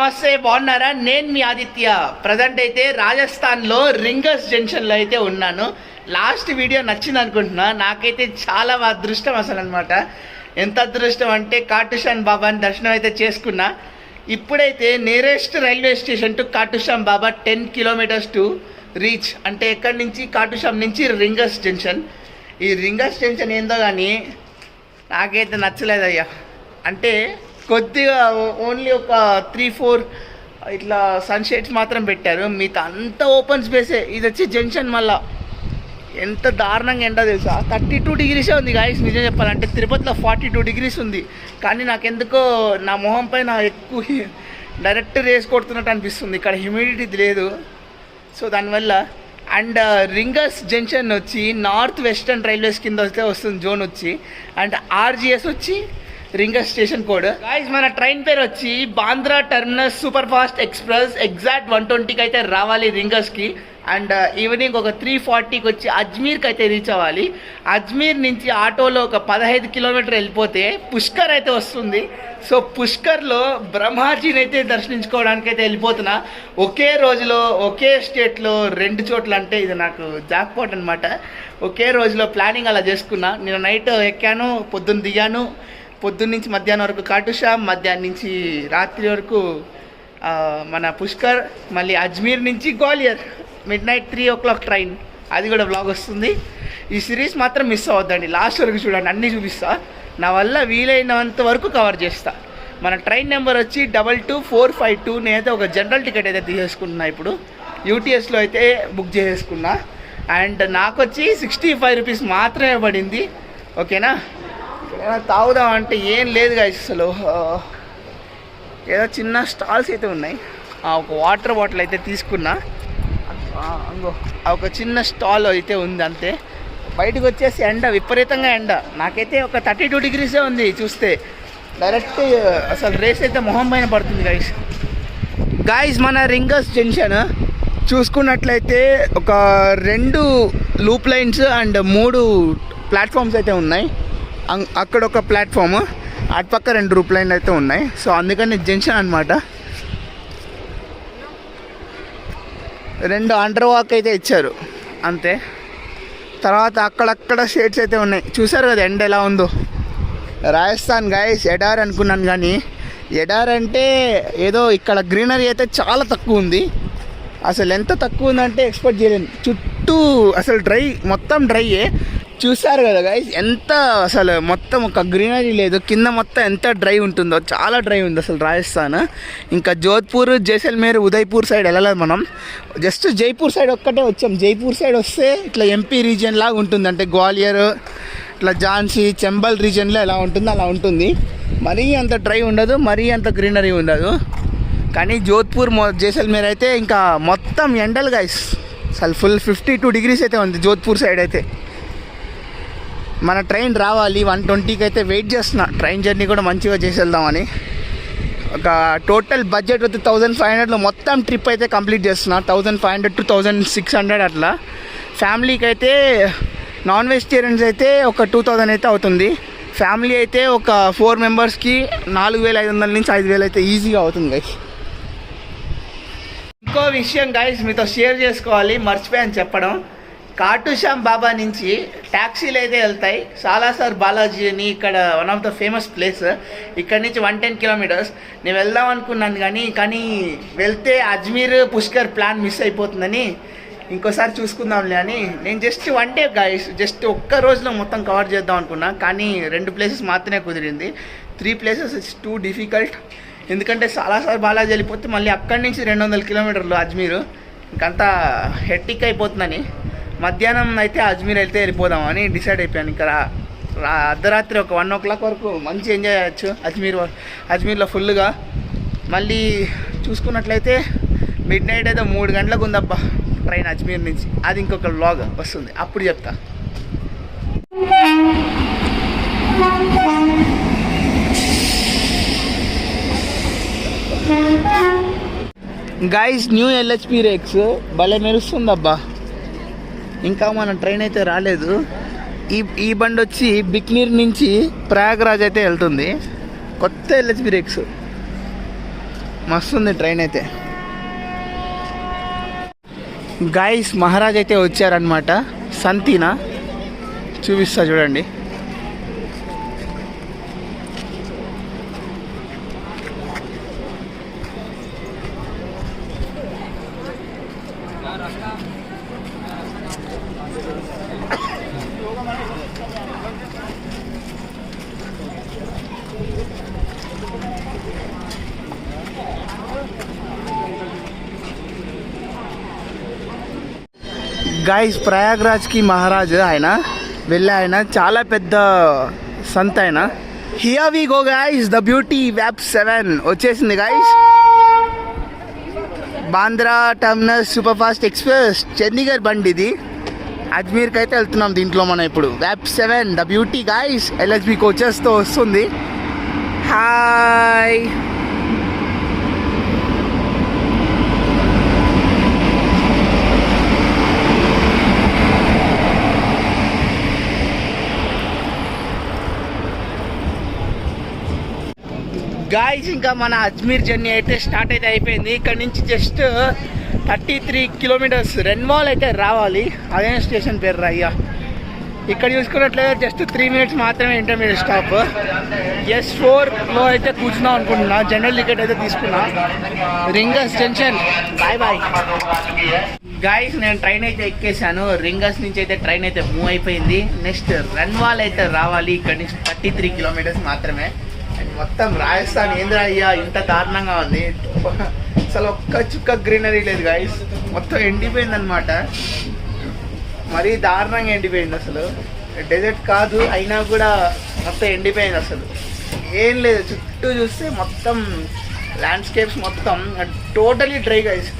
నమస్తే, బాగున్నారా? నేను మీ ఆదిత్య. ప్రజెంట్ అయితే రాజస్థాన్లో రింగస్ జంక్షన్లో అయితే ఉన్నాను. లాస్ట్ వీడియో నచ్చింది అనుకుంటున్నా. నాకైతే చాలా అదృష్టం అసలు అనమాట. ఎంత అదృష్టం అంటే కాటుషామ్ బాబాని దర్శనం అయితే చేసుకున్నా. ఇప్పుడైతే nearest railway station to Khatushyam Baba 10 kilometres to reach. అంటే ఎక్కడి నుంచి? కాటుషామ్ నుంచి రింగస్ జంక్షన్. ఈ రింగస్ జంక్షన్ ఏందో కానీ నాకైతే నచ్చలేదయ్యా. అంటే కొద్దిగా ఓన్లీ ఒక 3-4 ఇట్లా సన్షెడ్స్ మాత్రం పెట్టారు, మిగతా అంతా ఓపెన్ స్పేసే. ఇది వచ్చి జంక్షన్. మళ్ళీ ఎంత దారుణంగా ఎండ తెలుసా, 32 డిగ్రీసే ఉంది గాయస్. నిజం చెప్పాలంటే తిరుపతిలో 42 డిగ్రీస్ ఉంది. కానీ నాకెందుకో నా మొహం పైన ఎక్కువ డైరెక్ట్ రేస్ కొడుతున్నట్టు అనిపిస్తుంది. ఇక్కడ హ్యూమిడిటీ లేదు, సో దానివల్ల. అండ్ రింగస్ జంక్షన్ వచ్చి నార్త్ వెస్టర్న్ రైల్వేస్ కింద వస్తే వస్తుంది జోన్ వచ్చి. అండ్ ఆర్జిఎస్ వచ్చి రింగస్ స్టేషన్ కోడ్. గాయస్ మన ట్రైన్ పేరు వచ్చి Bandra terminus super fast express. Exact 120కి అయితే రావాలి రింగస్కి. అండ్ ఈవినింగ్ ఒక 3:40కి వచ్చి అజ్మీర్కి అయితే రీచ్ అవ్వాలి. అజ్మీర్ నుంచి ఆటోలో ఒక 15 కిలోమీటర్ వెళ్ళిపోతే పుష్కర్ అయితే వస్తుంది. సో పుష్కర్లో బ్రహ్మాజీని అయితే దర్శించుకోవడానికి అయితే వెళ్ళిపోతున్నా. ఒకే రోజులో ఒకే స్టేట్లో 2 చోట్ల. అంటే ఇది నాకు జాక్పాట్ అనమాట. ఒకే రోజులో ప్లానింగ్ అలా చేసుకున్నా. నేను నైట్ ఎక్కాను, పొద్దున్న దిగాను. పొద్దున్న నుంచి మధ్యాహ్నం వరకు కాటుషామ్, మధ్యాహ్నం నుంచి రాత్రి వరకు మన పుష్కర్, మళ్ళీ అజ్మీర్ నుంచి గ్వాలియర్ midnight 3 o'clock ట్రైన్. అది కూడా వ్లాగ్ వస్తుంది. ఈ సిరీస్ మాత్రం మిస్ అవ్వద్దండి, లాస్ట్ వరకు చూడండి, అన్నీ చూపిస్తా. నా వల్ల వీలైనంత వరకు కవర్ చేస్తా. మన ట్రైన్ నెంబర్ వచ్చి 22452. నేనైతే ఒక జనరల్ టికెట్ అయితే తీసేసుకుంటున్నా. ఇప్పుడు యూటీఎస్లో అయితే బుక్ చేసేసుకున్నా. అండ్ నాకు వచ్చి 65 రూపీస్ మాత్రమే పడింది. ఓకేనా? తాగుదాం అంటే ఏం లేదు గాయస్ అసలు. ఏదో చిన్న స్టాల్స్ అయితే ఉన్నాయి. ఒక వాటర్ బాటిల్ అయితే తీసుకున్నా. ఒక చిన్న స్టాల్ అయితే ఉంది అంతే. బయటకు వచ్చేసి ఎండ, విపరీతంగా ఎండ. నాకైతే ఒక 32 డిగ్రీసే ఉంది చూస్తే. డైరెక్ట్ అసలు రేస్ అయితే మొహం పైన పడుతుంది గాయస్. మన రింగస్ జంక్షన్ చూసుకున్నట్లయితే ఒక 2 లూప్ లైన్స్ అండ్ 3 ప్లాట్ఫామ్స్ అయితే ఉన్నాయి. అక్కడ ఒక ప్లాట్ఫామ్, అటుపక్క 2 రూప్ లైన్లు అయితే ఉన్నాయి. సో అందుకని జంక్షన్ అనమాట. 2 అండర్ వాక్ అయితే ఇచ్చారు అంతే. తర్వాత అక్కడక్కడ షేడ్స్ అయితే ఉన్నాయి. చూసారు కదా ఎండ ఎలా ఉందో. రాజస్థాన్ గాయస్ ఎడార్ అనుకున్నాను, కానీ ఎడార్ అంటే ఏదో ఇక్కడ గ్రీనరీ అయితే చాలా తక్కువ ఉంది. అసలు ఎంత తక్కువ ఉందంటే ఎక్స్పెక్ట్ చేయలేను. చుట్టూ అసలు డ్రై, మొత్తం డ్రైయే. చూసారు కదా గైస్ ఎంత అసలు మొత్తం ఒక గ్రీనరీ లేదు. కింద మొత్తం ఎంత డ్రై ఉంటుందో, చాలా డ్రై ఉంది అసలు రాజస్థాన్. ఇంకా జోధ్పూర్, జైసల్మేర్, ఉదయ్పూర్ సైడ్ వెళ్ళలేదు మనం. జస్ట్ జైపూర్ సైడ్ ఒక్కటే వచ్చాం. జైపూర్ సైడ్ వస్తే ఇట్లా ఎంపీ రీజియన్ లాగా ఉంటుంది. అంటే గ్వాలియర్, ఇట్లా ఝాన్సీ, చంబల్ రీజియన్లో ఎలా ఉంటుందో అలా ఉంటుంది. మరీ అంత డ్రై ఉండదు, మరీ అంత గ్రీనరీ ఉండదు. కానీ జోధ్పూర్, జైసల్మేర్ అయితే ఇంకా మొత్తం ఎండలు గైస్. అసలు ఫుల్ 52 డిగ్రీస్ అయితే ఉంది జోధ్పూర్ సైడ్ అయితే. మన ట్రైన్ రావాలి 120కి అయితే వెయిట్ చేస్తున్నా. ట్రైన్ జర్నీ కూడా మంచిగా చేసి వెళ్దామని. ఒక టోటల్ బడ్జెట్ వచ్చి 1500లో మొత్తం ట్రిప్ అయితే కంప్లీట్ చేస్తున్నా. 1500 to 1600 అట్లా. ఫ్యామిలీకి అయితే నాన్ వెజిటేరియన్స్ అయితే ఒక 2000 అయితే అవుతుంది. ఫ్యామిలీ అయితే ఒక 4 మెంబర్స్కి 4500 నుంచి 5000 అయితే ఈజీగా అవుతుంది గైస్. ఇంకో విషయం గైస్ మీతో షేర్ చేసుకోవాలి, మర్చిపోయాను చెప్పడం. కాటుషామ్ బాబా నుంచి ట్యాక్సీలు అయితే వెళ్తాయి. సాలాసర్ బాలాజీ అని ఇక్కడ one of the famous place. ఇక్కడ నుంచి 110 కిలోమీటర్స్. నేను వెళ్దాం అనుకున్నాను కానీ వెళ్తే అజ్మీర్, పుష్కర్ ప్లాన్ మిస్ అయిపోతుందని ఇంకోసారి చూసుకుందాంలే అని నేను జస్ట్ 1 డే గైస్, జస్ట్ ఒక్క రోజులో మొత్తం కవర్ చేద్దాం అనుకున్నా. కానీ 2 ప్లేసెస్ మాత్రమే కుదిరింది. 3 ప్లేసెస్ ఇట్స్ టూ డిఫికల్ట్. ఎందుకంటే సాలాసర్ బాలాజీ వెళ్ళిపోతే మళ్ళీ అక్కడి నుంచి 200 కిలోమీటర్లు అజ్మీర్. ఇంకంతా హెట్టిక్ అయిపోతుందని మధ్యాహ్నం అయితే అజ్మీర్ వెళ్తే వెళ్ళిపోదామని డిసైడ్ అయిపోయాను. ఇక్కడ అర్ధరాత్రి ఒక 1 o'clock వరకు మంచి ఎంజాయ్ చేయొచ్చు అజ్మీర్లో ఫుల్గా. మళ్ళీ చూసుకున్నట్లయితే midnight అయితే 3 గంటలకు ఉందబ్బా ట్రైన్ అజ్మీర్ నుంచి. అది ఇంకొక వ్లాగ్ వస్తుంది, అప్పుడు చెప్తా. గాయస్ న్యూ LHP రేక్స్ భలే మెరుస్తుందబ్బా. ఇంకా మన ట్రైన్ అయితే రాలేదు. ఈ బండి వచ్చి బిక్నీర్ నుంచి ప్రయాగరాజ్ అయితే వెళ్తుంది. కొత్త LHP రేక్స్. మస్తుంది ట్రైన్ అయితే. గైస్ మహారాజ్ అయితే వచ్చారనమాట. సంతినా చూపిస్తా చూడండి. గైస్ ప్రయాగ్రాజ్కి మహారాజ్ ఆయన చాలా పెద్ద సంత ఆయన. Here we go guys, the beauty వ్యాప్ 7 వచ్చేసింది guys. Bandra terminus super fast express Chandigarh బండి ఇది. అజ్మీర్కి అయితే వెళ్తున్నాం దీంట్లో మనం ఇప్పుడు. వ్యాప్ 7 ద బ్యూటీ గైస్ LHB కోచెస్తో వస్తుంది. హాయ్ గాయ్స్, ఇంకా మన అజ్మీర్ జర్నీ అయితే స్టార్ట్ అయితే అయిపోయింది. ఇక్కడ నుంచి జస్ట్ 33 కిలోమీటర్స్ రెన్వాల్ అయితే రావాలి. అదే స్టేషన్ పేరు రయ్యా. ఇక్కడ చూసుకున్నట్లయితే జస్ట్ 3 మినిట్స్ మాత్రమే ఇంటర్మీడియట్ స్టాప్. S4లో అయితే కూర్చున్నాం అనుకుంటున్నా. జనరల్ టికెట్ అయితే తీసుకున్నా. రింగస్ జంక్షన్ బాయ్ బాయ్ గాయ్స్. నేను ట్రైన్ అయితే ఎక్కేసాను. రింగస్ నుంచి అయితే ట్రైన్ అయితే మూవ్ అయిపోయింది. నెక్స్ట్ రెన్వాల్ అయితే రావాలి. ఇక్కడ నుంచి 33 కిలోమీటర్స్ మాత్రమే. మొత్తం రాజస్థాన్ ఏంద్రా అయ్యా ఇంత దారుణంగా ఉంది. అసలు ఒక్క చుక్క గ్రీనరీ లేదు గాయస్. మొత్తం ఎండిపోయింది అనమాట. మరీ దారుణంగా ఎండిపోయింది. అసలు డెజర్ట్ కాదు అయినా కూడా మొత్తం ఎండిపోయింది. అసలు ఏం లేదు. చుట్టూ చూస్తే మొత్తం ల్యాండ్స్కేప్స్ మొత్తం టోటలీ డ్రై గాయస్.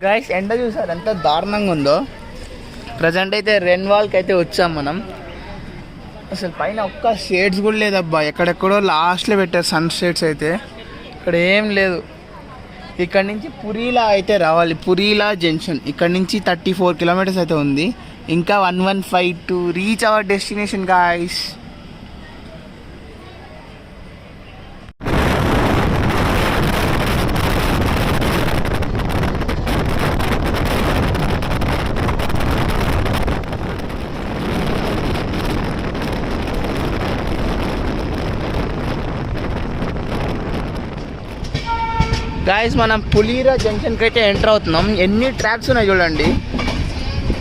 గైస్ ఎండ చూసారు ఎంత దారుణంగా ఉందో. ప్రజెంట్ అయితే రెన్వాల్కి అయితే వచ్చాం మనం. అసలు పైన ఒక్క షేడ్స్ కూడా లేదబ్బా. ఎక్కడెక్కడో లాస్ట్లో పెట్టారు సన్ షేడ్స్ అయితే. ఇక్కడ ఏం లేదు. ఇక్కడ నుంచి పురీలా అయితే రావాలి. పురీలా జంక్షన్ ఇక్కడ నుంచి 34 కిలోమీటర్స్ అయితే ఉంది. ఇంకా 1152 to reach our destination guys. Guys మనం పులీరా జంక్షన్కి అయితే ఎంటర్ అవుతున్నాం. ఎన్ని ట్రాక్స్ ఉన్నాయి చూడండి.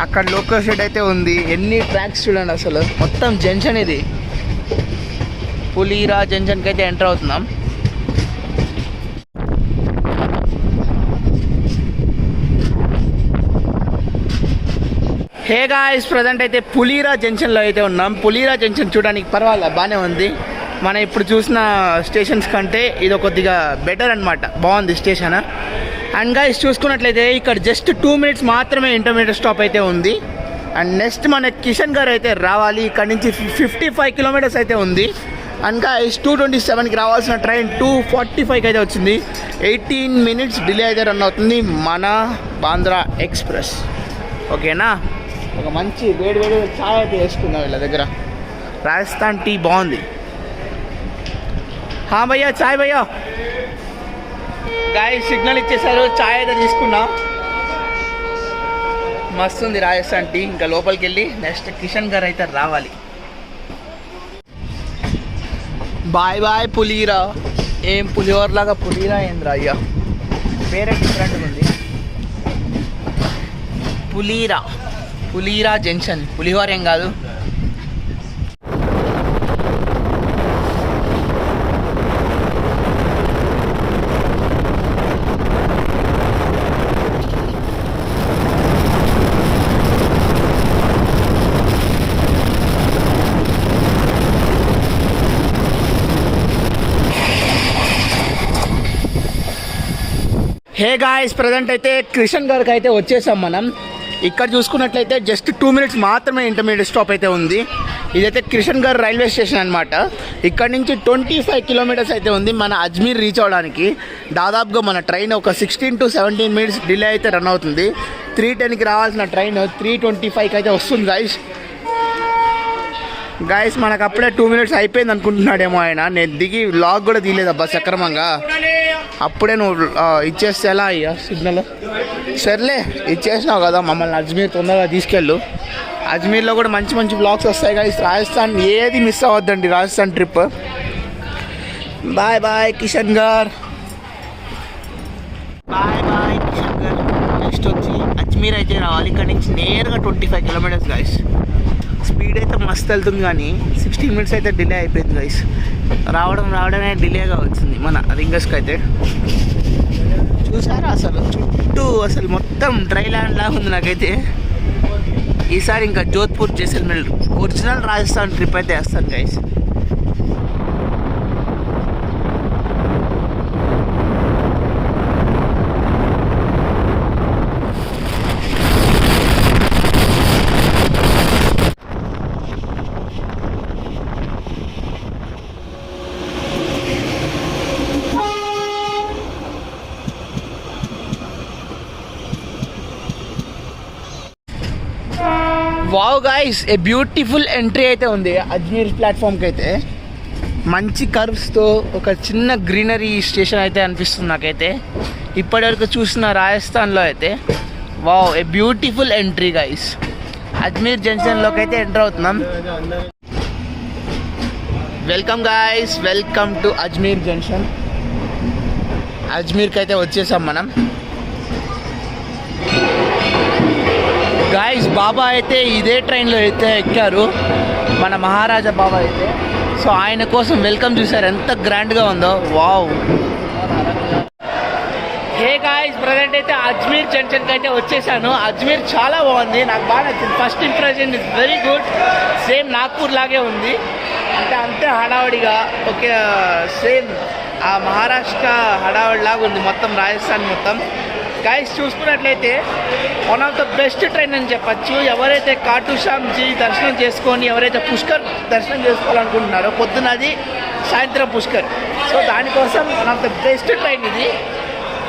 అక్కడ లోకల్ షెడ్ అయితే ఉంది. ఎన్ని ట్రాక్స్ చూడండి. అసలు మొత్తం జంక్షన్ ఇది. పులీరా జంక్షన్కి అయితే ఎంటర్ అవుతున్నాం. హే గాయస్, ప్రజెంట్ అయితే పులీరా జంక్షన్లో అయితే ఉన్నాం. పులీరా జంక్షన్ చూడడానికి పర్వాలేదు, బాగానే ఉంది. మనం ఇప్పుడు చూసిన స్టేషన్స్ కంటే ఇది కొద్దిగా బెటర్ అనమాట. బాగుంది స్టేషన్. అండ్ గైస్ చూసుకున్నట్లయితే ఇక్కడ జస్ట్ 2 మినిట్స్ మాత్రమే ఇంటర్మీడియట్ స్టాప్ అయితే ఉంది. అండ్ నెక్స్ట్ మన కిషన్ గారు అయితే రావాలి. ఇక్కడ నుంచి 55 కిలోమీటర్స్ అయితే ఉంది. అండ్ గైస్ 2:27కి రావాల్సిన ట్రైన్ 2:45కి అయితే వచ్చింది. 18 మినిట్స్ డిలే అయితే రన్ అవుతుంది మన బాంద్రా ఎక్స్ప్రెస్. ఓకేనా, ఒక మంచి వేడి ఛాయ్ అయితే వేసుకుందాం వీళ్ళ దగ్గర. రాజస్థాన్ టీ బాగుంది. హా భయ్యా చాయ్ భయ్యా. గాయ సిగ్నల్ ఇచ్చేసారు. చాయ్ అయితే తీసుకున్నా. మస్తు ఉంది రాజస్థాన్ టీ. ఇంకా లోపలికి వెళ్ళి నెక్స్ట్ కిషన్ గారు అయితే రావాలి. బాయ్ బాయ్ పులీరా. ఏం పులిహోర లాగా పులీరా ఏంద్రా అయ్యా, పేరే డిఫరెంట్గా ఉంది. పులీరా జంక్షన్. పులిహోర ఏం కాదు. హే గాయ్స్, ప్రజెంట్ అయితే కిషన్ గారికి అయితే వచ్చేసాం మనం. ఇక్కడ చూసుకున్నట్లయితే జస్ట్ 2 minutes మాత్రమే ఇంటర్మీడియట్ స్టాప్ అయితే ఉంది. ఇదైతే కిషన్ గర్ రైల్వే స్టేషన్ అనమాట. ఇక్కడ నుంచి 25 kilometers అయితే ఉంది మన అజ్మీర్ రీచ్ అవ్వడానికి. దాదాపుగా మన ట్రైన్ ఒక 16 to 17 minutes డిలే అయితే రన్ అవుతుంది. 3:10కి రావాల్సిన ట్రైన్ 3:25కి అయితే వస్తుంది గైస్ మనకు అప్పుడే 2 minutes అయిపోయింది అనుకుంటున్నాడేమో ఆయన. నేను దిగి వ్లాగ్ కూడా తీయలేదు అబ్బా సక్రమంగా. అప్పుడే నువ్వు ఇచ్చేస్తే ఎలా అయ్యా సిగ్నల్? సర్లే ఇచ్చేసినావు కదా, మమ్మల్ని అజ్మీర్ తొందరగా తీసుకెళ్ళు. అజ్మీర్లో కూడా మంచి మంచి వ్లాగ్స్ వస్తాయి గైస్. రాజస్థాన్ ఏది మిస్ అవ్వద్దండి, Rajasthan trip. Bye bye Kishan గారు, బాయ్ బాయ్ కిషన్ గారు. నెక్స్ట్ వచ్చి అజ్మీర్ అయితే రావాలి. ఇక్కడ నుంచి నేరుగా 25 kilometers గైస్. స్పీడ్ అయితే మస్తు వెళ్తుంది కానీ 16 minutes అయితే డిలే అయిపోయింది గైస్. రావడమే డిలేగా వచ్చింది మన రింగస్కి అయితే. చూసారా అసలు చుట్టూ అసలు మొత్తం డ్రై ల్యాండ్ లాగా ఉంది నాకైతే. ఈసారి ఇంకా జోధ్పూర్ జైసల్మేర్ ఒరిజినల్ రాజస్థాన్ ట్రిప్ అయితే వేస్తాను గైస్. వావ్ గైస్, ఏ బ్యూటిఫుల్ ఎంట్రీ అయితే ఉంది అజ్మీర్ ప్లాట్ఫామ్కి అయితే. మంచి కర్వ్స్తో ఒక చిన్న గ్రీనరీ స్టేషన్ అయితే అనిపిస్తుంది నాకైతే ఇప్పటివరకు చూసిన రాజస్థాన్లో అయితే. Wow, a beautiful entry guys. Ajmer జంక్షన్లోకి అయితే ఎంటర్ అవుతున్నాం. Welcome guys, welcome to Ajmer junction. అజ్మీర్కి అయితే వచ్చేసాం మనం గాయస్. బాబా అయితే ఇదే ట్రైన్లో అయితే ఎక్కారు, మన మహారాజా బాబా అయితే. సో ఆయన కోసం వెల్కమ్ చూసారు ఎంత గ్రాండ్గా ఉందో. వావ్. హే గాయస్, ప్రజెంట్ అయితే అజ్మీర్ జంక్షన్కి అయితే వచ్చేసాను. అజ్మీర్ చాలా బాగుంది, నాకు బాగా నచ్చింది. First impression is very good. Same Nagpur లాగే ఉంది, అంటే అంతే హడావడిగా. ఓకే, సేమ్ ఆ మహారాష్ట్ర హడావడి లాగా ఉంది మొత్తం రాజస్థాన్ మొత్తం. గైస్ చూసుకున్నట్లయితే one of the best train అని చెప్పచ్చు. ఎవరైతే ఖాటూ శ్యామ్ జీ దర్శనం చేసుకొని ఎవరైతే పుష్కర్ దర్శనం చేసుకోవాలనుకుంటున్నారో పొద్దునది, సాయంత్రం పుష్కర్. సో దానికోసం one of the best train ఇది.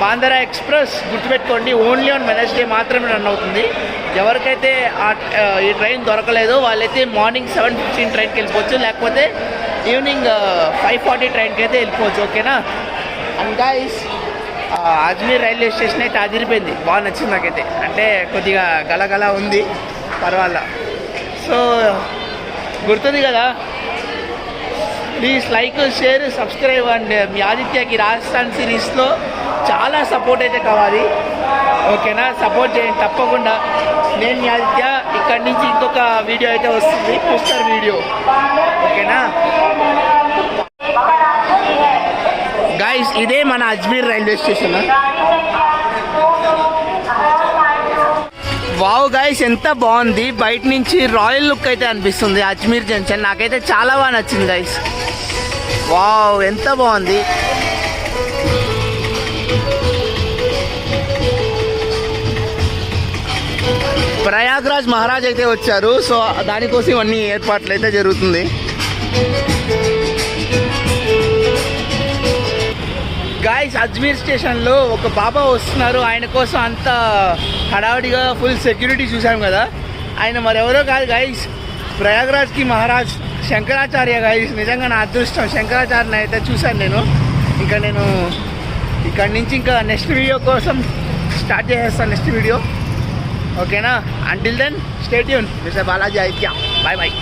బాంద్రా ఎక్స్ప్రెస్ గుర్తుపెట్టుకోండి, ఓన్లీ ఆన్ వెనస్డే మాత్రమే రన్ అవుతుంది. ఎవరికైతే ఈ ట్రైన్ దొరకలేదో వాళ్ళైతే మార్నింగ్ 7:15 ట్రైన్కి వెళ్ళిపోవచ్చు, లేకపోతే ఈవినింగ్ 5:40 ట్రైన్కి అయితే వెళ్ళిపోవచ్చు. ఓకేనా? And guys, Ajmer railway station అయితే అదిరిపోయింది, బాగా నచ్చింది నాకైతే. అంటే కొద్దిగా గలగల ఉంది, పర్వాలా. సో గుర్తుంది కదా, please like, share, subscribe. And మీ ఆదిత్యకి రాజస్థాన్ సిరీస్లో చాలా సపోర్ట్ అయితే కావాలి. ఓకేనా? సపోర్ట్ చేయండి తప్పకుండా. నేను మీ ఆదిత్య. ఇక్కడి నుంచి ఇంకొక వీడియో అయితే వస్తుంది, పుష్కర్ వీడియో. ఓకేనా గాయస్? ఇదే మన Ajmer railway station. Wow guys, ఎంత బాగుంది. బయట నుంచి రాయల్ లుక్ అయితే అనిపిస్తుంది అజ్మీర్ జంక్షన్. నాకైతే చాలా బాగా నచ్చింది గైస్. వావ్, ఎంత బాగుంది. ప్రయాగ్రాజ్ మహారాజ్ అయితే వచ్చారు, సో దానికోసం ఇవన్నీ ఏర్పాట్లు అయితే జరుగుతుంది. గాయస్, అజ్మీర్ స్టేషన్లో ఒక బాబా వస్తున్నారు, ఆయన కోసం అంత హడావుడిగా ఫుల్ సెక్యూరిటీ చూసాం కదా. ఆయన మరెవరో కాదు గాయస్, ప్రయాగ్రాజ్కి మహారాజ్ శంకరాచార్య గాయస్. నిజంగా నా అదృష్టం, శంకరాచార్యని అయితే చూశాను నేను. ఇంకా నేను ఇక్కడి నుంచి ఇంకా నెక్స్ట్ వీడియో కోసం స్టార్ట్ చేసేస్తాను, నెక్స్ట్ వీడియో. ఓకేనా? Until then stay tune. Mister Balaji Aditya. Bye bye.